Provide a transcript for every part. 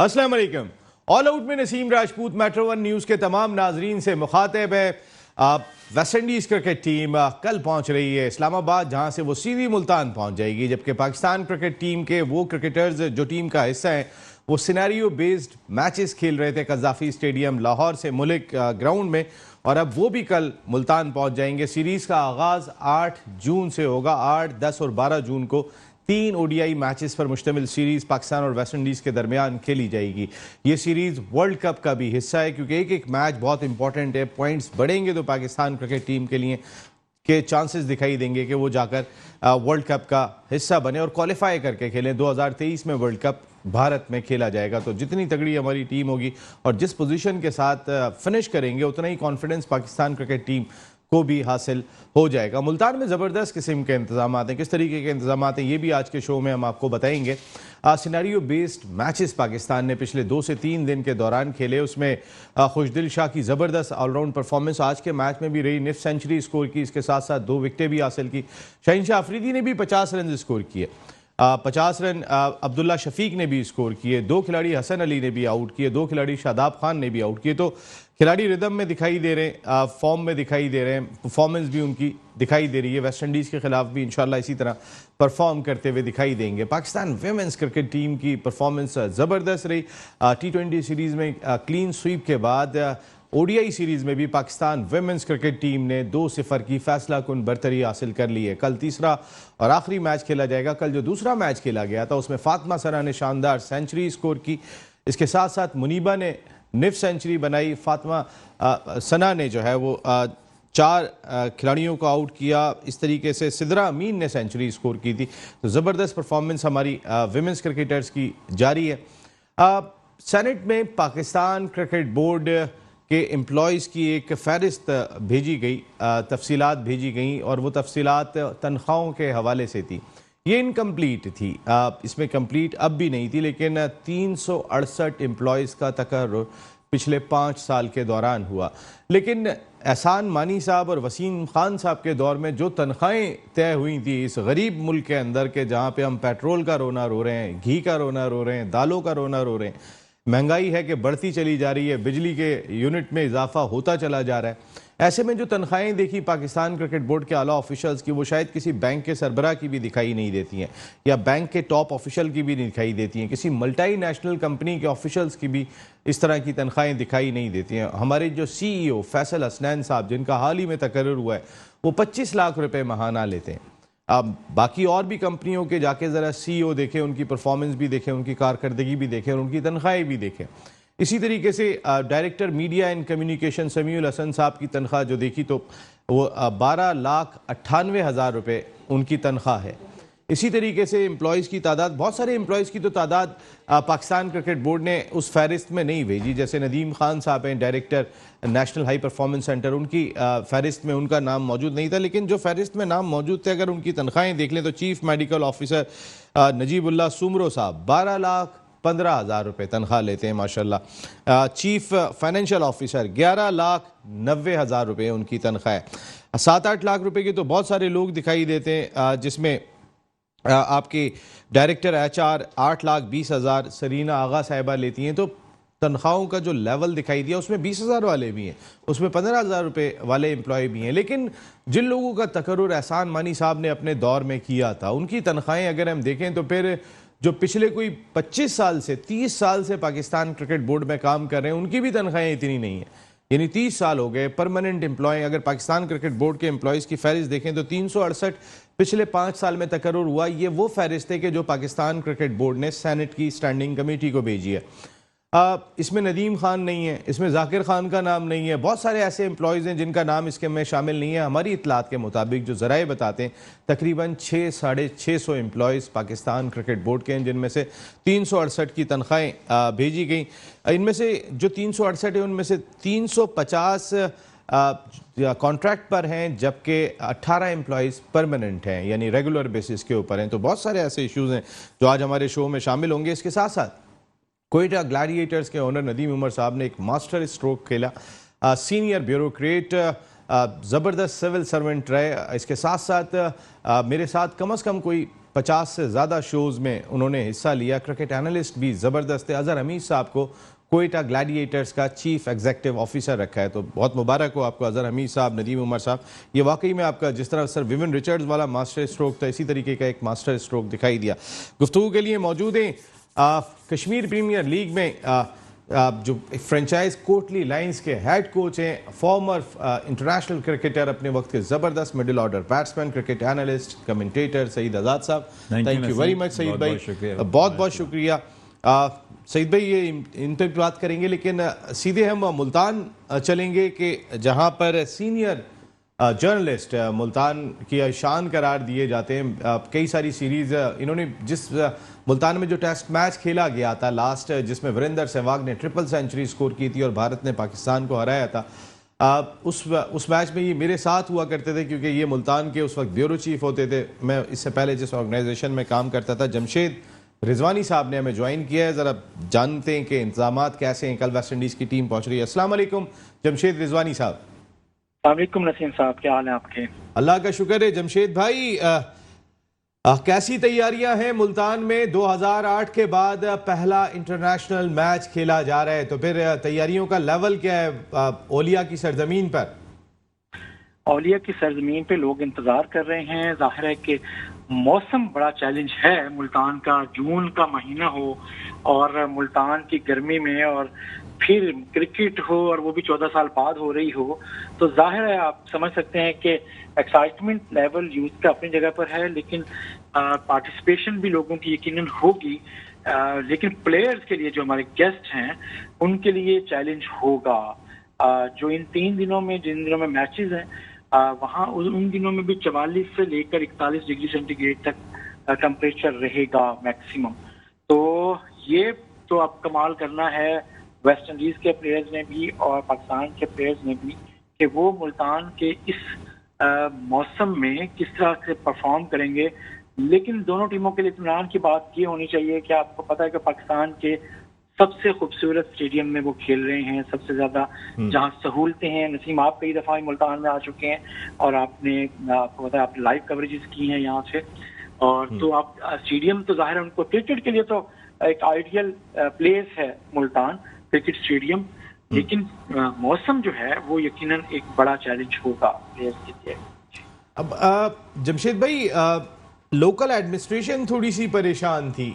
अस्सलाम वालेकुम। All out में Naseem Rajput metro one news के तमाम नाजरीन से मुखातिब है। वेस्ट इंडीज़ क्रिकेट टीम कल पहुंच रही है इस्लामाबाद, जहां से वो सीधी मुल्तान पहुंच जाएगी, जबकि पाकिस्तान क्रिकेट टीम के वो क्रिकेटर्स जो टीम का हिस्सा हैं वो सिनेरियो बेस्ड मैचेस खेल रहे थे कज़ाफ़ी स्टेडियम लाहौर से मुल्क ग्राउंड में, और अब वो भी कल मुल्तान पहुंच जाएंगे। सीरीज़ का आगाज़ 8 जून से होगा। 8, 10 और 12 जून को 3 ओडीआई मैचेस पर मुश्तमिल सीरीज़ पाकिस्तान और वेस्ट इंडीज़ के दरमियान खेली जाएगी। ये सीरीज़ वर्ल्ड कप का भी हिस्सा है, क्योंकि एक एक मैच बहुत इंपॉर्टेंट है। पॉइंट्स बढ़ेंगे तो पाकिस्तान क्रिकेट टीम के लिए के चांसेस दिखाई देंगे कि वो जाकर वर्ल्ड कप का हिस्सा बने और क्वालिफाई करके खेलें। 2023 में वर्ल्ड कप भारत में खेला जाएगा, तो जितनी तगड़ी हमारी टीम होगी और जिस पोजीशन के साथ फिनिश करेंगे, उतना ही कॉन्फिडेंस पाकिस्तान क्रिकेट टीम को भी हासिल हो जाएगा। मुल्तान में ज़बरदस्त किस्म के इंतजाम हैं। किस तरीके के इंतजाम हैं ये भी आज के शो में हम आपको बताएंगे। सिनेरियो बेस्ड मैचेस पाकिस्तान ने पिछले 2 से 3 दिन के दौरान खेले। उसमें खुशदिल शाह की ज़बरदस्त ऑलराउंड परफॉर्मेंस आज के मैच में भी रही। निफ सेंचुरी स्कोर की, इसके साथ साथ 2 विकेटें भी हासिल की। शहीनशाह अफरीदी ने भी 50 रन स्कोर किए। 50 रन अब्दुल्ला शफीक ने भी स्कोर किए। 2 खिलाड़ी हसन अली ने भी आउट किए। 2 खिलाड़ी शादाब खान ने भी आउट किए। तो खिलाड़ी रिदम में दिखाई दे रहे हैं, फॉर्म में दिखाई दे रहे हैं, परफॉर्मेंस भी उनकी दिखाई दे रही है। वेस्ट इंडीज़ के खिलाफ भी इंशाल्लाह इसी तरह परफॉर्म करते हुए दिखाई देंगे। पाकिस्तान विमेंस क्रिकेट टीम की परफॉर्मेंस ज़बरदस्त रही। T20 सीरीज़ में क्लीन स्वीप के बाद ओडीआई सीरीज़ में भी पाकिस्तान विमेंस क्रिकेट टीम ने 2-0 की फैसला कुन बरतरी हासिल कर ली है। कल तीसरा और आखिरी मैच खेला जाएगा। कल जो दूसरा मैच खेला गया था उसमें फातिमा सना ने शानदार सेंचुरी स्कोर की। इसके साथ साथ मुनीबा ने निफ सेंचुरी बनाई। फातिमा सना ने जो है वो 4 खिलाड़ियों को आउट किया। इस तरीके से सिदरा अमीन ने सेंचुरी स्कोर की थी। तो ज़बरदस्त परफॉर्मेंस हमारी विमेंस क्रिकेटर्स की जारी है। सेनेट में पाकिस्तान क्रिकेट बोर्ड के एम्प्लॉयज़ की एक फ़हरिस्त भेजी गई, तफसीलात भेजी गई, और वो तफसीलात तनख्वाहों के हवाले से थी। ये इनकम्प्लीट थी, इसमें कंप्लीट अब भी नहीं थी, लेकिन 368 एम्प्लॉयज़ का तकर्रुर पिछले 5 साल के दौरान हुआ। लेकिन एहसान मानी साहब और वसीम खान साहब के दौर में जो तनख्वाहें तय हुई थी इस गरीब मुल्क के अंदर के, जहाँ पे हम पेट्रोल का रोना रो रहे हैं, घी का रोना रो रहे हैं, दालों का रोना रो रहे हैं, महंगाई है कि बढ़ती चली जा रही है, बिजली के यूनिट में इजाफा होता चला जा रहा है। ऐसे में जो तनख्वाहें देखी पाकिस्तान क्रिकेट बोर्ड के आला ऑफिशियल्स की, वो शायद किसी बैंक के सरबराह की भी दिखाई नहीं देती हैं, या बैंक के टॉप ऑफिशियल की भी नहीं दिखाई देती हैं। किसी मल्टी नेशनल कंपनी के ऑफिशियल्स की भी इस तरह की तनख्वाहें दिखाई नहीं देती हैं। हमारे जो CEO फैसल हसनैन साहब, जिनका हाल ही में तकर्रुर हुआ है, वो 25 लाख रुपये माहाना लेते हैं। अब बाकी और भी कंपनियों के जाके ज़रा CEO देखें, उनकी परफॉर्मेंस भी देखें, उनकी कारकर्दगी भी देखें और उनकी तनख्वाहें भी देखें। इसी तरीके से director media and communication Samiul Hasan साहब की तनख्वाह जो देखी तो वो 12,98,000 रुपये उनकी तनख्वाह है। इसी तरीके से एम्प्लॉयज़ की तादाद, बहुत सारे एम्प्लॉयज़ की तो तादाद पाकिस्तान क्रिकेट बोर्ड ने उस फहरिस्त में नहीं भेजी। जैसे नदीम खान साहब हैं, director national high performance centre, उनकी फहरिस्त में उनका नाम मौजूद नहीं था। लेकिन जो फहरिस्त में नाम मौजूद थे, अगर उनकी तनख्वाहें देख लें तो chief medical officer Najibullah Soomro साहब 12,15,000 रुपये तनख्वाह लेते हैं माशाल्लाह। चीफ फाइनेंशियल ऑफिसर 11,90,000 रुपये उनकी तनख्वाह है। 7-8 लाख रुपये के तो बहुत सारे लोग दिखाई देते हैं, जिसमें आपके डायरेक्टर HR 8,20,000 सरीना आगा साहिबा लेती हैं। तो तनख्वाहों का जो लेवल दिखाई दिया उसमें 20,000 वाले भी हैं, उसमें 15,000 रुपये वाले एम्प्लॉय भी हैं। लेकिन जिन लोगों का तकर्रुर एहसान मानी साहब ने अपने दौर में किया था, उनकी तनख्वाहें अगर हम देखें तो फिर जो पिछले कोई 25 साल से 30 साल से पाकिस्तान क्रिकेट बोर्ड में काम कर रहे हैं, उनकी भी तनख्वाहें इतनी नहीं है। यानी 30 साल हो गए परमानेंट एम्प्लॉय। अगर पाकिस्तान क्रिकेट बोर्ड के एम्प्लॉयज़ की फहरिस्त देखें तो 368 पिछले 5 साल में तकर्रुर हुआ। ये वो फहरिस्त है कि जो पाकिस्तान क्रिकेट बोर्ड ने सेनेट की स्टैंडिंग कमेटी को भेजी है। इसमें नदीम खान नहीं है, इसमें जाकिर खान का नाम नहीं है। बहुत सारे ऐसे एम्प्लॉयज़ हैं जिनका नाम इसके में शामिल नहीं है। हमारी इतलात के मुताबिक जो ज़राए बताते हैं, तकरीबन 600-650 एम्प्लॉयज़ पाकिस्तान क्रिकेट बोर्ड के हैं, जिनमें से 368 की तनख्वाहें भेजी गई। इनमें से जो 368 है उनमें से 350 कॉन्ट्रैक्ट पर हैं, जबकि 18 एम्प्लॉयज़ परमानेंट हैं, यानी रेगुलर बेसिस के ऊपर हैं। तो बहुत सारे ऐसे इश्यूज़ हैं जो आज हमारे शो में शामिल होंगे। इसके साथ साथ कोयटा ग्लैडिएटर्स के ओनर नदीम उमर साहब ने एक मास्टर स्ट्रोक खेला। सीनियर ब्यूरोक्रेट, ज़बरदस्त सिविल सर्वेंट रहे। इसके साथ साथ मेरे साथ कम से कम कोई 50 سے زیادہ شوز میں انہوں نے حصہ لیا. کرکٹ اینالسٹ بھی زبردست ہے. اظہر حمید صاحب کو کوئٹہ گلیڈیٹرز کا چیف ایگزیکٹو آفیسر رکھا ہے, تو بہت مبارک ہو آپ کو اظہر حمید صاحب. ندیم عمر صاحب, یہ واقعی میں آپ کا جس طرح سر ویون رچرڈز والا ماسٹر اسٹروک تھا, اسی طریقے کا ایک ماسٹر اسٹروک دکھائی دیا. گفتگو کے لیے موجود ہیں کشمیر پریمیئر لیگ میں جو فرنچائز کوٹلی لائنز کے ہیڈ کوچ ہیں, فارمر انٹرنیشنل کرکٹر, اپنے وقت کے زبردست middle order batsman, cricket analyst, commentator Saeed Azad Sahab. Thank you very much Saeed bhai, بہت بہت شکریہ. سعید بھائی یہ ان پہ بات کریں گے, لیکن سیدھے ہم ملتان چلیں گے کہ جہاں پر سینئر جرنلسٹ ملتان کی شان قرار دیے جاتے ہیں. کئی ساری سیریز انہوں نے, جس ملتان میں جو ٹیسٹ میچ کھیلا گیا تھا لاسٹ, جس میں وریندر سہواگ نے 300 سینچری سکور کی تھی اور بھارت نے پاکستان کو ہرایا تھا, اس میچ میں یہ میرے ساتھ ہوا کرتے تھے کیونکہ یہ ملتان کے اس وقت بیورو چیف ہوتے تھے. میں اس سے پہلے جس آرگنائزیشن میں کام کرتا تھا, جمشید رضوانی صاحب نے ہمیں جوائن کیا ہے. ذرا جانتے ہیں کہ انتظامات کیسے ہیں, کل ویسٹ انڈیز کی ٹیم پہنچ رہی ہے. السلام علیکم جمشید رضوانی صاحب. السلام علیکم نسیم صاحب, کیا حال ہے آپ کے؟ اللہ کا شکر ہے. جمشید بھائی, کیسی تیاریاں ہیں ملتان میں؟ 2008 کے بعد پہلا انٹرنیشنل میچ کھیلا جا رہا ہے, تو پھر تیاریوں کا لیول کیا ہے اولیا کی سرزمین پر؟ اولیا کی سرزمین پہ لوگ انتظار کر رہے ہیں. ظاہر ہے کہ موسم بڑا چیلنج ہے ملتان کا. جون کا مہینہ ہو اور ملتان کی گرمی میں, اور پھر کرکٹ ہو اور وہ بھی 14 سال بعد ہو رہی ہو, تو ظاہر ہے آپ سمجھ سکتے ہیں کہ ایکسائٹمنٹ لیول یوتھ کا اپنی جگہ پر ہے, لیکن پارٹیسپیشن بھی لوگوں کی یقیناً ہوگی. لیکن پلیئرز کے لیے جو ہمارے گیسٹ ہیں ان کے لیے چیلنج ہوگا. جو ان 3 دنوں میں, جن دنوں میں میچز ہیں, وہاں ان دنوں میں بھی 44 سے لے کر 41 ڈگری سینٹی گریڈ تک ٹمپریچر رہے گا میکسیمم. تو یہ تو اب کمال کرنا ہے ویسٹ انڈیز کے پلیئرز نے بھی اور پاکستان کے پلیئرز نے بھی, کہ وہ ملتان کے اس موسم میں کس طرح سے پرفارم کریں گے. لیکن دونوں ٹیموں کے لیے اطمینان کی بات یہ ہونی چاہیے کہ آپ کو پتہ ہے کہ پاکستان کے سب سے خوبصورت اسٹیڈیم میں وہ کھیل رہے ہیں, سب سے زیادہ جہاں سہولتیں ہیں. نسیم, آپ کئی دفعہ ملتان میں آ چکے ہیں اور آپ کو پتہ ہے آپ نے لائیو کوریجز کی ہیں یہاں سے, اور تو آپ اسٹیڈیم تو ظاہر ہے ان کو کرکٹ کے لیے تو ایک آئیڈیل پلیس ہے ملتان کرکٹ اسٹیڈیم, لیکن موسم جو ہے وہ یقیناً ایک بڑا چیلنج ہوگا پلیئرز کے لیے. اب جمشید بھائی, لوکل ایڈمنسٹریشن تھوڑی سی پریشان تھی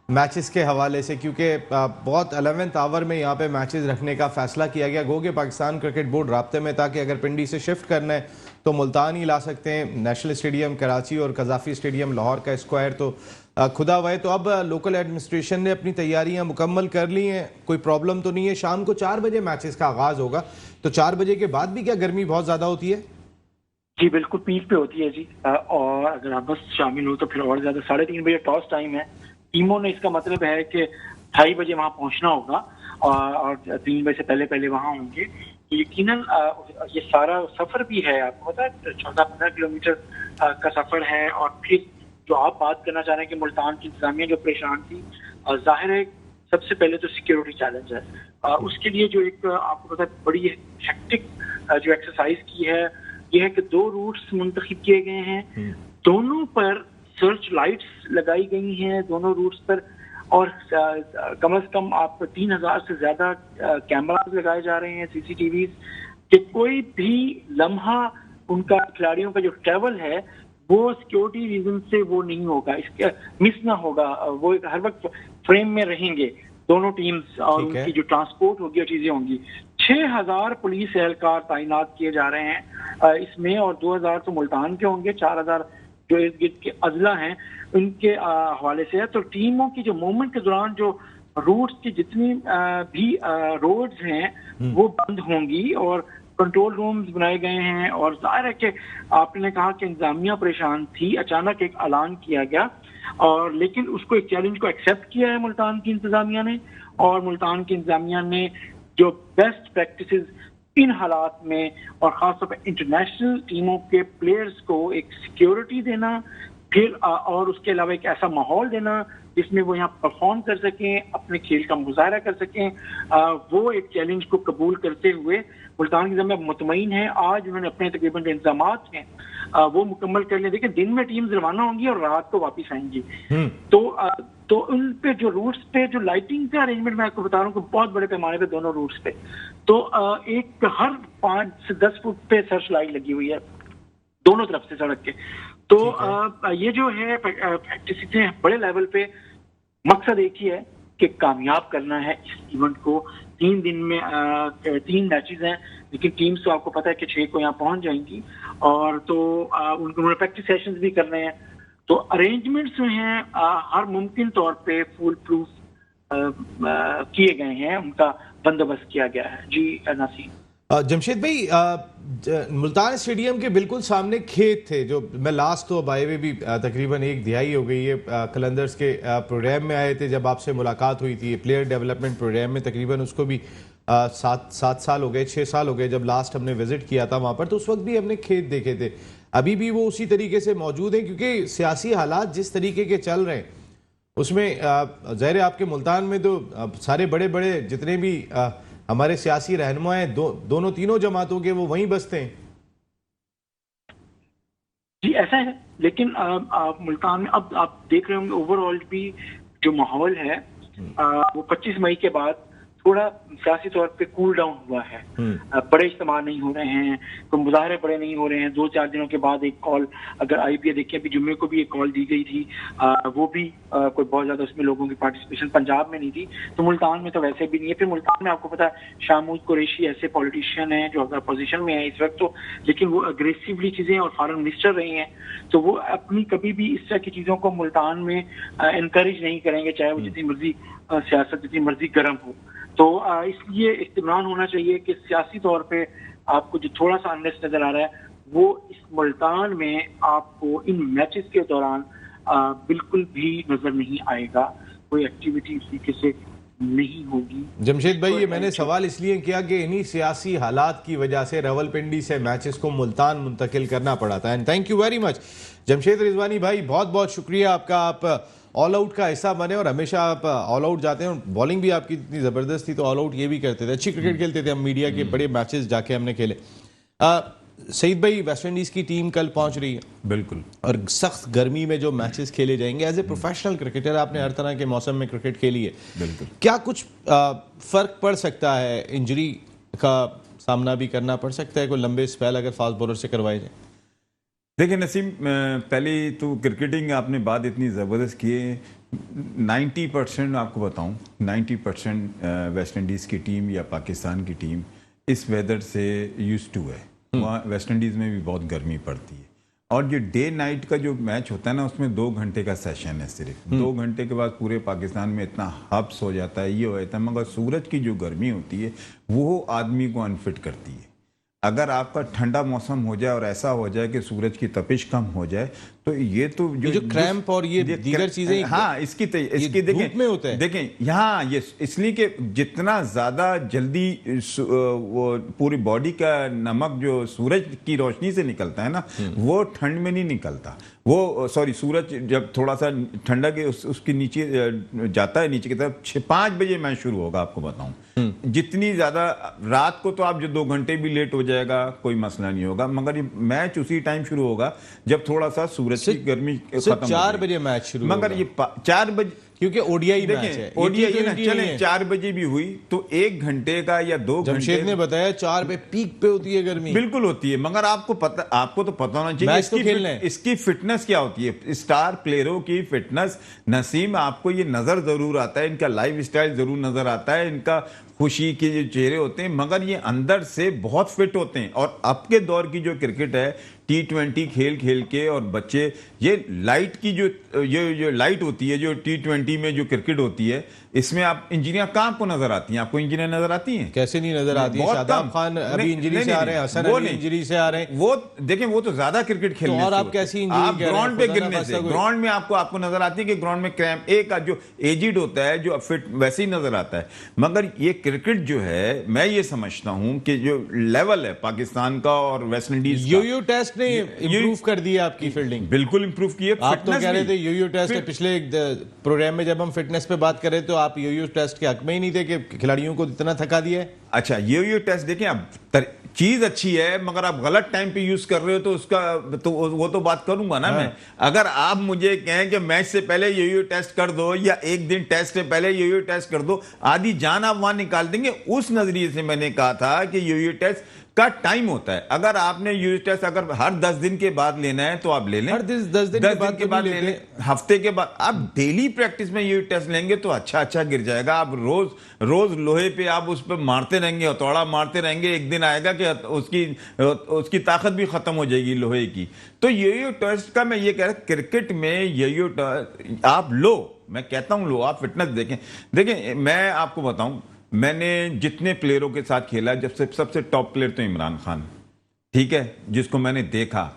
میچز کے حوالے سے, کیونکہ بہت 11ویں آور میں یہاں پہ میچز رکھنے کا فیصلہ کیا گیا. گو کہ پاکستان کرکٹ بورڈ رابطے میں تھا کہ اگر پنڈی سے شفٹ کرنا ہے تو ملتان ہی لا سکتے ہیں, نیشنل اسٹیڈیم کراچی اور قذافی اسٹیڈیم لاہور کا اسکوائر تو خدا ہوئے. تو اب لوکل ایڈمنسٹریشن نے اپنی تیاریاں مکمل کر لی ہیں, کوئی پرابلم تو نہیں ہے. شام کو 4 بجے میچز کا آغاز ہوگا, تو 4 بجے کے بعد بھی کیا گرمی بہت زیادہ ہوتی ہے؟ جی بالکل پیک پہ ہوتی ہے جی, اور اگر آپ بس شامل ہو تو پھر اور زیادہ. 3:30 بجے ٹاس ٹائم ہے. ٹیموں نے اس کا مطلب ہے کہ 2:30 بجے وہاں پہنچنا ہوگا اور 3 بجے سے پہلے وہاں ہوں گے. یقیناً یہ سارا سفر بھی ہے, آپ کو پتا ہے 14-15 کلومیٹر کا سفر ہے. اور پھر جو آپ بات کرنا چاہ رہے ہیں کہ ملتان کی انتظامیہ جو پریشان تھی, ظاہر ہے سب سے پہلے تو سیکیورٹی چیلنج ہے. اس کے لیے جو ایک آپ کو پتا ہے بڑی ہیکٹک جو ایکسرسائز کی ہے, یہ ہے کہ 2 روٹس منتخب کیے گئے ہیں, دونوں پر سرچ لائٹس لگائی گئی ہیں دونوں روٹس پر, اور کم از کم آپ 3000 سے زیادہ کیمراز لگائے جا رہے ہیں, CCTVs, کہ کوئی بھی لمحہ ان کا کھلاڑیوں کا جو ٹریول ہے وہ سیکیورٹی ریزن سے وہ نہیں ہوگا, اس کا مس نہ ہوگا. وہ ہر وقت فریم میں رہیں گے دونوں ٹیمز, اور ان کی جو ٹرانسپورٹ ہوگی اور چیزیں ہوں گی. 6000 پولیس اہلکار تعینات کیے جا رہے ہیں اس میں, اور 2000 تو ملتان کے ہوں گے, 4000 جو ارد گرد کے اضلاع ہیں ان کے حوالے سے ہے. تو ٹیموں کی جو موومنٹ کے دوران جو روٹس کی جتنی بھی روڈز ہیں وہ بند ہوں گی, اور کنٹرول رومز بنائے گئے ہیں. اور ظاہر ہے کہ آپ نے کہا کہ انتظامیہ پریشان تھی, اچانک ایک اعلان کیا گیا, اور لیکن اس کو ایک چیلنج کو ایکسیپٹ کیا ہے ملتان کی انتظامیہ نے, اور ملتان کی انتظامیہ نے جو بیسٹ پریکٹسز ان حالات میں, اور خاص طور پہ انٹرنیشنل ٹیموں کے پلیئرز کو ایک سیکیورٹی دینا, پھر اور اس کے علاوہ ایک ایسا ماحول دینا جس میں وہ یہاں پرفارم کر سکیں، اپنے کھیل کا مظاہرہ کر سکیں، وہ ایک چیلنج کو قبول کرتے ہوئے ملتان کی ضم مطمئن ہے آج انہوں نے اپنے تقریباً جو انتظامات ہیں وہ مکمل کر لیں. دیکھیں دن میں ٹیمز روانہ ہوں گی اور رات کو واپس آئیں گی، تو ان پہ جو روٹس پہ جو لائٹنگ کا ارینجمنٹ میں آپ کو بتا رہا ہوں کہ بہت بڑے پیمانے پہ دونوں روٹس پہ تو ایک ہر 5 سے 10 فٹ پہ سرچ لائٹ لگی ہوئی ہے دونوں طرف سے سڑک کے. تو یہ جو ہے پریکٹس ہیں بڑے لیول پہ، مقصد ایک ہی ہے کہ کامیاب کرنا ہے اس ایونٹ کو. 3 دن میں 3 میچز ہیں، لیکن ٹیمز تو آپ کو پتا ہے کہ 6 کو یہاں پہنچ جائیں گی، اور تو ان کو پریکٹس سیشنز بھی کرنے ہیں. تو ارینجمنٹس جو ہیں ہر ممکن طور پہ فول پروف کیے گئے ہیں، ان کا بندوبست کیا گیا ہے. جی ناصر. جمشید بھائی، ملتان اسٹیڈیم کے بالکل سامنے کھیت تھے، جو میں لاسٹ تو اب آئے ہوئے بھی تقریباً 1 دہائی ہو گئی ہے. قلندرز کے پروگرام میں آئے تھے جب آپ سے ملاقات ہوئی تھی، پلیئر ڈیولپمنٹ پروگرام میں، تقریباً اس کو بھی 7 سال ہو گئے، 6 سال ہو گئے جب لاسٹ ہم نے وزٹ کیا تھا وہاں پر. تو اس وقت بھی ہم نے کھیت دیکھے تھے، ابھی بھی وہ اسی طریقے سے موجود ہیں، کیونکہ سیاسی حالات جس طریقے کے چل رہے ہیں اس میں ظاہر آپ کے ملتان میں تو سارے بڑے بڑے جتنے بھی ہمارے سیاسی رہنما ہیں دونوں تینوں جماعتوں کے، وہ وہیں بستے ہیں. جی ایسا ہے، لیکن ملتان میں اب آپ دیکھ رہے ہوں گے اوور آل بھی جو ماحول ہے وہ 25 مئی کے بعد تھوڑا سیاسی طور پہ کول ڈاؤن ہوا ہے. بڑے اجتماع نہیں ہو رہے ہیں، کوئی مظاہرے بڑے نہیں ہو رہے ہیں. 2-4 دنوں کے بعد ایک کال اگر آئی بھی ہے، دیکھیں ابھی جمعے کو بھی ایک کال دی گئی تھی، وہ بھی کوئی بہت زیادہ اس میں لوگوں کی پارٹیسپیشن پنجاب میں نہیں تھی. تو ملتان میں تو ویسے بھی نہیں ہے. پھر ملتان میں آپ کو پتا ہے شامود قریشی ایسے پولیٹیشین ہیں جو اپوزیشن میں ہیں اس وقت تو، لیکن وہ اگریسولی چیزیں اور فارن منسٹر رہی ہیں، تو وہ اپنی کبھی بھی اس طرح کی چیزوں کو ملتان میں انکریج نہیں کریں گے، چاہے وہ جتنی مرضی سیاست جتنی مرضی گرم ہو. تو اس لیے اطمینان ہونا چاہیے کہ سیاسی طور پہ آپ کو جو تھوڑا سا انریسٹ نظر آ رہا ہے وہ اس ملتان میں آپ کو ان میچز کے دوران بالکل بھی نظر نہیں آئے گا. کوئی ایکٹیویٹی اس طریقے سے نہیں ہوگی. جمشید بھائی، یہ میں نے سوال اس لیے کیا کہ انہی سیاسی حالات کی وجہ سے راولپنڈی سے میچز کو ملتان منتقل کرنا پڑا تھا. And thank you very much Jamshed Rizwani bhai, بہت بہت شکریہ آپ کا. آپ آل آؤٹ کا حصہ بنے اور ہمیشہ آپ آل آؤٹ جاتے ہیں، اور بالنگ بھی آپ کی اتنی زبردست تھی تو آل آؤٹ یہ بھی کرتے تھے، اچھی کرکٹ کھیلتے تھے. ہم میڈیا کے بڑے میچز جا کے ہم نے کھیلے. سعید بھائی، ویسٹ انڈیز کی ٹیم کل پہنچ رہی ہے بالکل، اور سخت گرمی میں جو میچز کھیلے جائیں گے، ایز اے پروفیشنل کرکٹر آپ نے ہر طرح کے موسم میں کرکٹ کھیلی ہے بالکل، کیا کچھ فرق پڑ سکتا ہے؟ انجری کا سامنا بھی کرنا پڑ سکتا ہے، کوئی لمبے اسپیل اگر فاسٹ بولر سے کروائے جائیں؟ دیکھیں نسیم، پہلے تو کرکٹنگ آپ نے بات اتنی زبردست کی ہے. 90% آپ کو بتاؤں 90% ویسٹ انڈیز کی ٹیم یا پاکستان کی ٹیم اس ویدر سے یوز ٹو ہے. وہاں ویسٹ انڈیز میں بھی بہت گرمی پڑتی ہے، اور جو ڈے نائٹ کا جو میچ ہوتا ہے نا، اس میں 2 گھنٹے کا سیشن ہے صرف. 2 گھنٹے کے بعد پورے پاکستان میں اتنا ہبس ہو جاتا ہے، یہ ہو جاتا ہے، مگر سورج کی جو گرمی ہوتی ہے وہ آدمی کو انفٹ کرتی ہے. اگر آپ کا ٹھنڈا موسم ہو جائے اور ایسا ہو جائے کہ سورج کی تپش کم ہو جائے تو یہ تو جو کریمپ اور یہ دیگر چیزیں، ہاں اس کی دیکھیں یہاں یہ اس لیے کہ جتنا زیادہ جلدی وہ پوری باڈی کا نمک جو سورج کی روشنی سے نکلتا ہے نا، وہ ٹھنڈ میں نہیں نکلتا. وہ سورج جب تھوڑا سا ٹھنڈا کے اس کے نیچے جاتا ہے، نیچے کی طرف 5 بجے میچ شروع ہوگا. آپ کو بتاؤں جتنی زیادہ رات کو تو آپ جو 2 گھنٹے بھی لیٹ ہو جائے گا کوئی مسئلہ نہیں ہوگا، مگر یہ میچ اسی ٹائم شروع ہوگا جب تھوڑا سا سورج کی گرمی ختم 4 بجے میچ شروع، مگر یہ 4 بجے کیونکہ اوڈی آئی میچ ہے. اوڈی آئی نا، چلیں 4 بجے بھی ہوئی تو 1 گھنٹے کا یا 2 گھنٹے. جمشید نے بتایا 4 پہ پیک پہ ہوتی ہے گرمی، بالکل ہوتی ہے، مگر آپ کو تو پتہ ہونا چاہیے اس کی فٹنس کیا ہوتی ہے. اسٹار پلیئروں کی فٹنس نسیم آپ کو یہ نظر ضرور آتا ہے، ان کا لائف اسٹائل ضرور نظر آتا ہے، ان کا خوشی کے جو چہرے ہوتے ہیں، مگر یہ اندر سے بہت فٹ ہوتے ہیں. اور اب کے دور کی جو کرکٹ ہے، T20 کھیل کے، اور بچے یہ لائٹ کی جو لائٹ ہوتی ہے، جو T20 میں جو کرکٹ ہوتی ہے، اس میں آپ انجینئر کہاں کو نظر آتی ہیں؟ آپ کو انجینئر نظر آتی ہیں؟ کیسے نہیں نظر آتی ہیں؟ شاداب خان ابھی انجری سے آ رہے ہیں، حسن علی انجری سے آ رہے ہیں. وہ دیکھیں وہ تو زیادہ کرکٹ کھیلنے سے، اور آپ کیسی انجری آپ گراؤنڈ پہ گرنے سے، گراؤنڈ میں آپ کو نظر آتی ہے کہ گراؤنڈ میں کریمپ، ایک جو ایجڈ ہوتا ہے جو فٹ ویسے ہی نظر آتا ہے. مگر یہ کرکٹ جو ہے میں یہ سمجھتا ہوں کہ جو لیول ہے پاکستان کا اور ویسٹ انڈیز کا، یو ٹیسٹ نے امپروو کر دیا آپ کی فیلڈنگ، بالکل امپروو کی ہے. آپ تو کہہ رہے تھے یو ٹیسٹ پچھلے پروگرام میں جب ہم فٹنس پہ بات کر رہے تو آپ یو ٹیسٹ کے حق میں ہی نہیں تھے کہ کھلاڑیوں کو اتنا تھکا دیا ہے. اچھا یو ٹیسٹ دیکھیں، اب چیز اچھی ہے مگر آپ غلط ٹائم پہ یوز کر رہے ہو تو اس کا تو وہ تو بات کروں گا نا میں. اگر آپ مجھے کہیں کہ میچ سے پہلے یو ٹیسٹ کر دو یا ایک دن ٹیسٹ سے پہلے یو ٹیسٹ کر دو، آدھی جان آپ وہاں نکال دیں گے. اس نظریے سے میں نے کہا تھا کہ یو ٹیسٹ کا ٹائم ہوتا ہے. اگر آپ نے یو ٹیسٹ اگر ہر 10 دن کے بعد لینا ہے تو آپ لے لیں، ہر 10 دن کے بعد لے لیں، ہفتے کے بعد. آپ ڈیلی پریکٹس میں یو ٹیسٹ لیں گے تو اچھا گر جائے گا. آپ روز لوہے پہ آپ اس پہ مارتے رہیں گے، ہتھوڑا مارتے رہیں گے، ایک دن آئے گا کہ اس کی طاقت بھی ختم ہو جائے گی لوہے کی. تو یو ٹیسٹ کا میں یہ کہہ رہا کرکٹ میں یو آپ لو، میں کہتا ہوں لو، آپ فٹنس دیکھیں. میں آپ کو بتاؤں، میں نے جتنے پلیئروں کے ساتھ کھیلا، جب سے سب سے ٹاپ پلیئر تو عمران خان، ٹھیک ہے، جس کو میں نے دیکھا،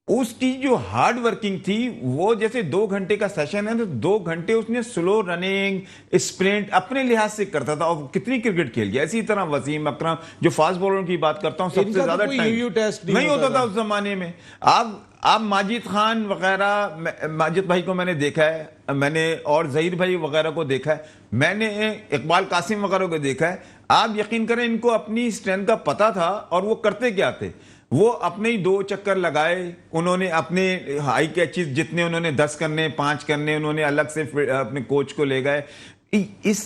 اس کی جو ہارڈ ورکنگ تھی، وہ جیسے 2 گھنٹے کا سیشن ہے تو 2 گھنٹے اس نے سلو رننگ اسپرنٹ اپنے لحاظ سے کرتا تھا، اور کتنی کرکٹ کھیل گیا. اسی طرح وسیم اکرم، جو فاسٹ بالروں کی بات کرتا ہوں، سب سے زیادہ ٹائم نہیں ہوتا تھا اس زمانے میں. آپ ماجد خان وغیرہ، ماجد بھائی کو میں نے دیکھا ہے، میں نے اور ظہیر بھائی وغیرہ کو دیکھا ہے، میں نے اقبال قاسم وغیرہ کو دیکھا ہے. آپ یقین کریں ان کو اپنی اسٹرینتھ کا پتا تھا اور وہ کرتے کیا تھے. وہ اپنے ہی 2 چکر لگائے، انہوں نے اپنے ہائی کیچز جتنے انہوں نے 10 کرنے 5 کرنے، انہوں نے الگ سے اپنے کوچ کو لے گئے.